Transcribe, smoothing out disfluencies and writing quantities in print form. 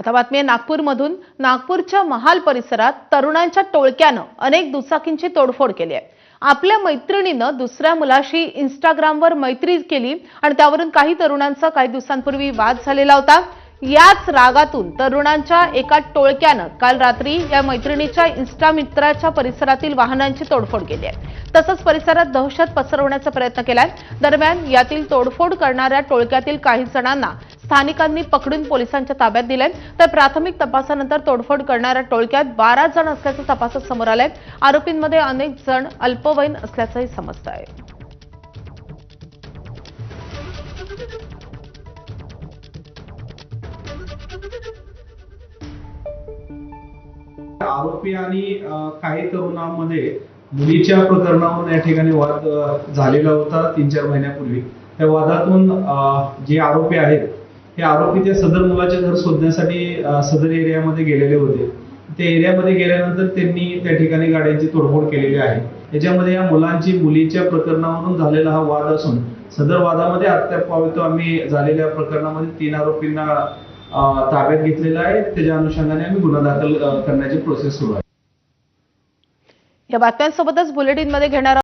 आता बातमी आहे नागपूरमधून। नागपूरच्या महाल परिसरात तरुणांच्या टोळक्यानं अनेक दुचाकींची तोडफोड केली आहे। आपल्या मैत्रिणीनं दुसऱ्या मुलाशी इंस्टाग्रामवर मैत्री केली आणि त्यावरून काही तरुणांचा काही दिवसांपूर्वी वाद झालेला होता। याच रागातून तरुणांच्या एका टोळक्यानं काल रात्री या मैत्रिणीच्या इन्स्टा मित्राच्या परिसरातील वाहनांची तोडफोड केली आहे। तसंच परिसरात दहशत पसरवण्याचा प्रयत्न केलाय। दरम्यान यातील तोडफोड करणाऱ्या टोळक्यातील काही जणांना स्थानिकांनी पकडून पोलिसांच्या ताब्यात दिलंय। तर प्राथमिक तपासानंतर तोडफोड करणाऱ्या टोळक्यात 12 जण असल्याचं तपासात समोर आलंय। आरोपींमध्ये अनेक जण अल्पवयीन असल्याचंही समजतंय। आरोपी आणि काही तरुणांमध्ये मुलीच्या प्रकरणावरून या ठिकाणी वाद झालेला होता 3-4 महिन्यापूर्वी। त्या वादातून जे आरोपी आहेत हे आरोपी त्या सदर मुलाचे घर शोधण्यासाठी सदर एरियामध्ये गेलेले होते। त्या एरियामध्ये गेल्यानंतर त्यांनी त्या ठिकाणी गाड्यांची तोडफोड केलेली आहे। याच्यामध्ये या मुलीच्या प्रकरणावरून झालेला हा वाद असून सदर वादामध्ये अद्याप आम्ही झालेल्या प्रकरणामध्ये 3 आरोपींना ताब्यात घेतलेला आहे। त्याच्या अनुषंगाने आम्ही गुन्हा दाखल करण्याची प्रोसेस सुरू आहे। या बातम्यांसोबतच बुलेटिनमध्ये घेणार